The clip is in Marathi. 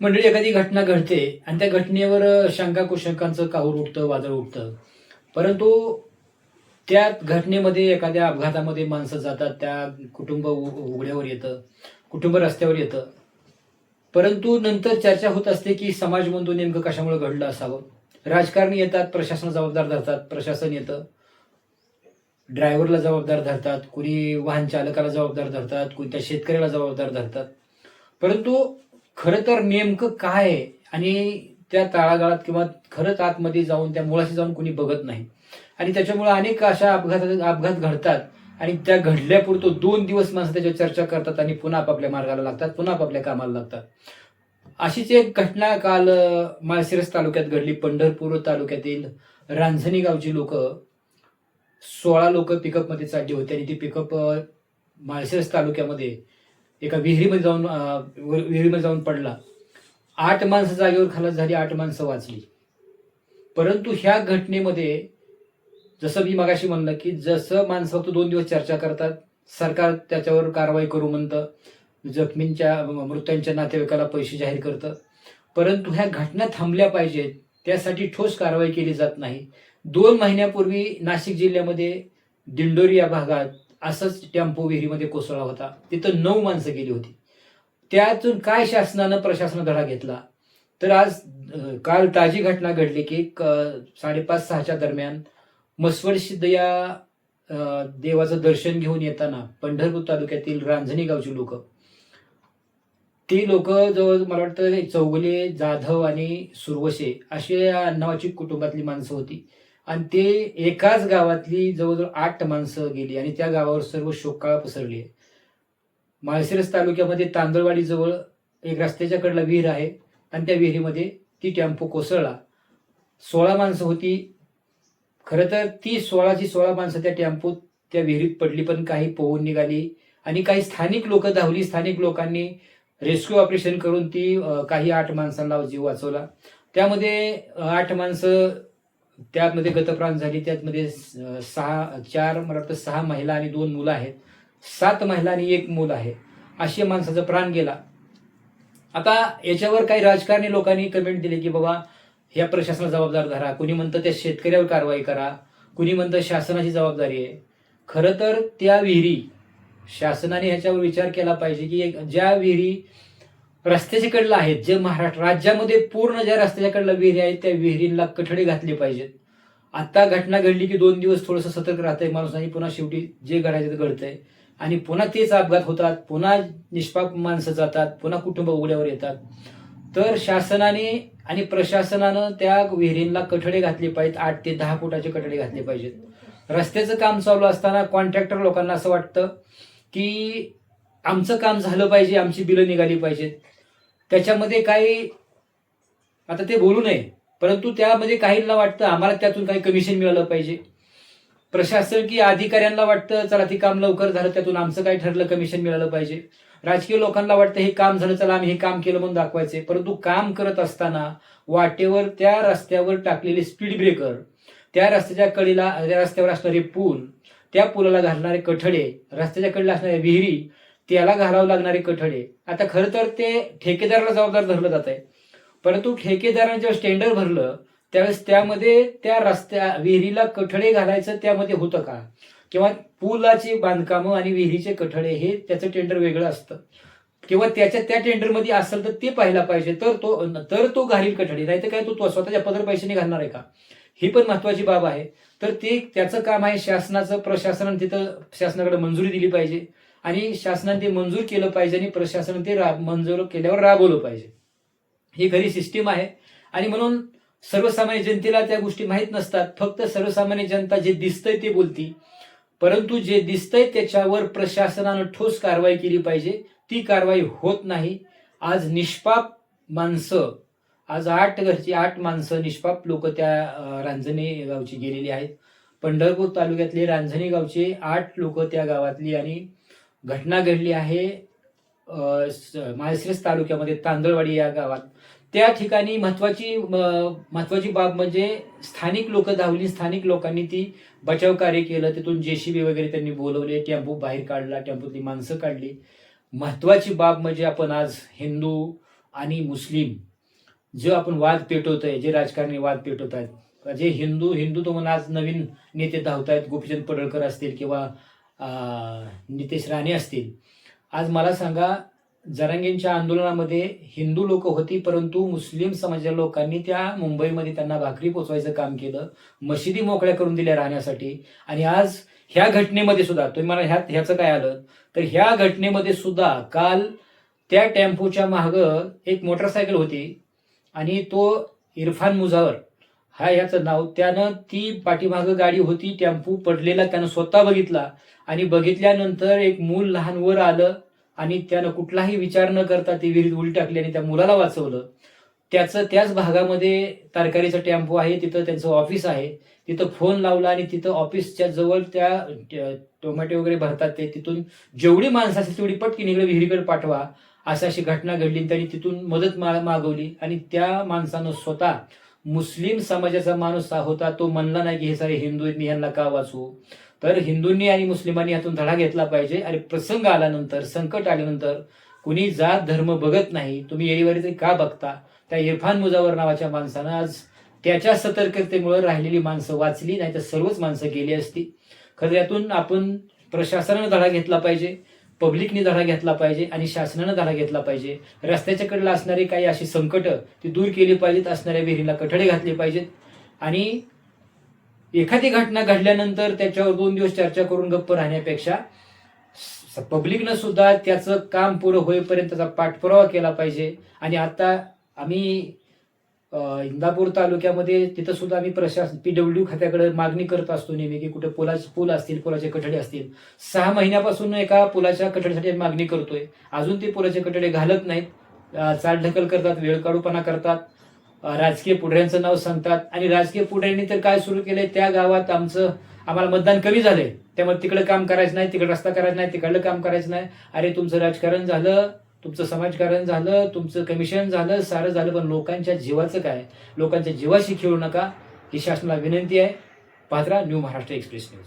मंडळी, एखादी घटना घडते आणि त्या घटनेवर शंका कुशंकांचं काहूर उठतं, वादळ उठतं. परंतु त्या घटनेमध्ये एखाद्या अपघातामध्ये माणसं जातात, त्या कुटुंब उघड्यावर येतं, कुटुंब रस्त्यावर येतं. परंतु नंतर चर्चा होत असते की समाज म्हणतो नेमकं कशामुळे घडलं असावं. राजकारणी येतात, प्रशासन जबाबदार धरतात, प्रशासन येतं, ड्रायव्हरला जबाबदार धरतात, कुणी वाहन चालकाला जबाबदार धरतात, कुणी त्या शेतकऱ्याला जबाबदार धरतात. परंतु खरं तर नेमकं काय आहे आणि त्या तळागाळात किंवा खरंच आतमध्ये जाऊन त्या मुळाशी जाऊन कुणी बघत नाही. आणि त्याच्यामुळे अनेक अशा अपघात घडतात आणि त्या घडल्यापुरतो 2 दिवस माणसं त्याच्यावर चर्चा करतात आणि पुन्हा आपापल्या मार्गाला लागतात, पुन्हा आपापल्या कामाला लागतात. अशीच एक घटना काल माळशिरस तालुक्यात घडली. पंढरपूर तालुक्यातील रांझणी गावची लोक 16 लोक पिकअपमध्ये चालली होती आणि ती पिकअप माळशिरस तालुक्यामध्ये एका विहिरीमध्ये जाऊन पडला. 8 माणसं जागेवर खलास झाली, 8 माणसं वाचली. परंतु ह्या घटनेमध्ये जसं मी मगाशी म्हणलं की जसं माणसं फक्त 2 दिवस चर्चा करतात, सरकार त्याच्यावर कारवाई करू म्हणतं, मृतांच्या नातेवाईकाला पैसे जाहीर करतं. परंतु ह्या घटना थांबल्या पाहिजेत, त्यासाठी ठोस कारवाई केली जात नाही. 2 महिन्यापूर्वी नाशिक जिल्ह्यामध्ये दिंडोरी या भागात असंच टेम्पो विहिरीमध्ये कोसळला होता. तिथं 9 माणसं गेली होती. त्यातून काय शासनानं प्रशासनानं धडा घेतला? तर आज काल ताजी घटना घडली की 5:30-6च्या दरम्यान मसवड सिद्ध या देवाचं दर्शन घेऊन येताना पंढरपूर तालुक्यातील रांझणी गावची लोक, ती लोक जवळ मला वाटतं चौगुले, जाधव आणि सुरवशे अशी नावाची कुटुंबातली माणसं होती. आणि ते एकाच गावातली जवळजवळ 8 माणसं गेली आणि त्या गावावर सर्व शोककळा पसरली आहे. माळशिरस तालुक्यामध्ये तांदळवाडी जवळ एक रस्त्याच्या कडेला विहीर आहे आणि त्या विहिरीमध्ये ती टेम्पो कोसळला. 16 माणसं होती. खरं तर ती 16ची 16 माणसं त्या टेम्पोत त्या विहिरीत पडली, पण काही पोहून निघाली आणि काही स्थानिक लोक धावली. स्थानिक लोकांनी रेस्क्यू ऑपरेशन करून ती काही 8 माणसांना जीव वाचवला. त्यामध्ये 8 माणसं त्यामध्ये गतप्राण झाली. त्यामध्ये 4 मला वाटतं 6 महिला आणि 2 मुलं आहेत. 7 महिला आणि 1 मूल आहे. अशी माणसाचा प्राण गेला. आता याच्यावर काही राजकारणी लोकांनी कमेंट दिली की बाबा ह्या प्रशासनाला जबाबदार धरा. कुणी म्हणतं त्या शेतकऱ्यावर कारवाई करा, कुणी म्हणतं शासनाची जबाबदारी आहे. खरं तर त्या विहिरी शासनाने ह्याच्यावर विचार केला पाहिजे की ज्या विहिरी रस्त्याच्या कडेला आहेत, जे महाराष्ट्र राज्यामध्ये पूर्ण ज्या रस्त्याच्या कडेला विहिरी आहेत त्या विहिरींना कठडे घातले पाहिजेत. आता घटना घडली की 2 दिवस थोडंसं सतर्क राहतंय माणूस आणि पुन्हा शेवटी जे घडायचं ते घडतंय आणि पुन्हा तेच अपघात होतात, पुन्हा निष्पाप माणसं जातात, पुन्हा कुटुंब उघड्यावर येतात. तर शासनाने आणि प्रशासनानं त्या विहिरींना कठडे घातले पाहिजेत. 8 ते 10 फुटाचे कठडे घातले पाहिजेत. रस्त्याचं काम चालू असताना कॉन्ट्रॅक्टर लोकांना असं वाटतं की आमचं काम झालं पाहिजे, आमची बिलं निघाली पाहिजेत. त्याच्यामध्ये काही आता ते बोलू नये, परंतु त्यामध्ये काहींना वाटतं आम्हाला त्यातून काही कमिशन मिळालं पाहिजे. प्रशासकीय अधिकाऱ्यांना वाटतं चला ते काम लवकर झालं, त्यातून आमचं काही ठरलं, कमिशन मिळालं पाहिजे. राजकीय लोकांना वाटतं हे काम झालं, चला आम्ही हे काम केलं म्हणून दाखवायचे. परंतु काम करत असताना वाटेवर त्या रस्त्यावर टाकलेले स्पीड ब्रेकर, त्या रस्त्याच्या कडेला त्या रस्त्यावर असणारे पूल, त्या पुलाला घालणारे कठडे, रस्त्याच्या कडेला असणाऱ्या विहिरी, त्याला घालावं लागणारे कठडे. आता खरं तर ते ठेकेदाराला जबाबदार धरलं जात आहे. परंतु ठेकेदाराने जेव्हा टेंडर भरलं त्यावेळेस त्यामध्ये त्या विहिरीला कठडे घालायचं त्यामध्ये होतं का? किंवा पुलाची बांधकामं आणि विहिरीचे कठडे हे त्याचं टेंडर वेगळं असतं किंवा त्या टेंडरमध्ये असेल तर ते पाहायला पाहिजे. तर तो घालील कठडे, नाही तर काय तो स्वतःच्या पदर पैशाने घालणार आहे का? ही पण महत्वाची बाब आहे. तर ते त्याचं काम आहे शासनाचं. प्रशासनाने तिथं शासनाकडे मंजुरी दिली पाहिजे आणि शासनाने ते मंजूर केलं पाहिजे आणि प्रशासनाने ते मंजूर केल्यावर राबवलं पाहिजे. ही खरी सिस्टीम आहे. आणि म्हणून सर्वसामान्य जनतेला त्या गोष्टी माहीत नसतात. फक्त सर्वसामान्य जनता जे दिसतंय ते बोलती, परंतु जे दिसतंय त्याच्यावर प्रशासनानं ठोस कारवाई केली पाहिजे. ती कारवाई होत नाही. आज निष्पाप माणसं, आज 8 माणसं निष्पाप लोक त्या रांझणी गावची गेलेली आहेत. पंढरपूर तालुक्यातले रांझणी गावचे 8 लोक त्या गावातली. आणि घटना घडली आहे माळशिरस तालुक्यामध्ये तांदळवाडी या गावात. त्या ठिकाणी महत्वाची बाब म्हणजे स्थानिक लोक धावली. स्थानिक लोकांनी ती बचाव कार्य केलं. तिथून जेसीबी वगैरे त्यांनी बोलवले, टेम्पो बाहेर काढला, टेम्पोतली माणसं काढली. महत्वाची बाब म्हणजे आपण आज हिंदू आणि मुस्लिम जो आपण वाद पेटवतोय, जे राजकारणी वाद पेटवत आहेत, जे हिंदुत्व म्हणून आज नवीन नेते धावत आहेत, गोपीचंद पडळकर असतील किंवा नितेश राणे असतील. आज मला सांगा, जरांगेंच्या आंदोलनामध्ये हिंदू लोक होती, परंतु मुस्लिम समाजाच्या लोकांनी त्या मुंबईमध्ये त्यांना भाकरी पोचवायचं काम केलं, मशिदी मोकळ्या करून दिल्या राहण्यासाठी. आणि आज ह्या घटनेमध्ये सुद्धा तुम्ही मला ह्याचं काय आलं तर ह्या घटनेमध्ये सुद्धा काल त्या टेम्पोच्या मागं एक मोटरसायकल होती आणि तो इरफान मुजावर हा याचं नाव, त्यानं ती पाठीमागं गाडी होती, टेम्पो पडलेला त्यानं स्वतः बघितला आणि बघितल्यानंतर एक मूल लहान वर आलं आणि त्यानं कुठलाही विचार न करता ती विहिरीत उडी टाकली आणि त्या मुलाला वाचवलं. त्याच भागामध्ये तरकारीचा टेम्पो आहे, तिथं त्यांचं ऑफिस आहे, तिथं फोन लावला आणि तिथं ऑफिसच्या जवळ त्या टोमॅटो वगैरे भरतात ते, तिथून जेवढी माणसं असेल तेवढी पटकीन इकडे विहिरीकडे पाठवा, अशी घटना घडली. त्यांनी तिथून मदत मागवली आणि त्या माणसानं स्वतः मुस्लिम समाजाचा माणूस होता, तो म्हणला नाही की हे सारे हिंदू आहेत, मी ह्यांना का वाचवू. तर हिंदूंनी आणि मुस्लिमांनी यातून धडा घेतला पाहिजे. आणि प्रसंग आल्यानंतर, संकट आल्यानंतर कुणी जात धर्म बघत नाही. तुम्ही येळीवारी तरी का बघता? त्या इरफान मुजावर नावाच्या माणसानं आज त्याच्या सतर्कतेमुळे राहिलेली माणसं वाचली, नाही तर सर्वच माणसं गेली असती. खरं यातून आपण प्रशासनानं धडा घेतला पाहिजे, पब्लिकने धडा घेतला पाहिजे आणि शासनानं धडा घेतला पाहिजे. रस्त्याच्या कडेला असणारी काही अशी संकट ती दूर केली पाहिजेत, असणाऱ्या विहिरीला कठडे घातले पाहिजेत. आणि एखादी घटना घडल्यानंतर त्याच्यावर 2 दिवस चर्चा करून गप्प राहण्यापेक्षा पब्लिकनं सुद्धा त्याचं काम पुरं होईपर्यंत त्याचा पाठपुरावा केला पाहिजे. आणि आता आम्ही इंदापूर तालुक्यामध्ये तिथं सुद्धा आम्ही प्रशासन PWD खात्याकडे मागणी करत असतो नेहमी की कुठे पूल असतील, पुलाचे कठडे असतील. 6 महिन्यापासून एका पुलाच्या कठड्यासाठी मागणी करतोय, अजून ते पुलाचे कठडे घालत नाहीत. चालढकल करतात, वेळकाढूपणा करतात, राजकीय पुढाऱ्यांचं नाव सांगतात. आणि राजकीय पुढाऱ्यांनी तर काय सुरू केलंय, त्या गावात आम्हाला मतदान कमी झालंय, त्यामुळे तिकडे काम करायचं नाही, तिकडे रस्ता करायचा नाही, तिकडलं काम करायचं नाही. अरे तुमचं राजकारण झालं, तुमचं समाजकारण झालं, तुमचं कमिशन झालं, सारं झालं, पण लोकांच्या जीवाचं काय? लोकांच्या जीवाशी खेळू नका, ही शासनाला विनंती आहे. पाहत राहा न्यू महाराष्ट्र एक्सप्रेस न्यूज.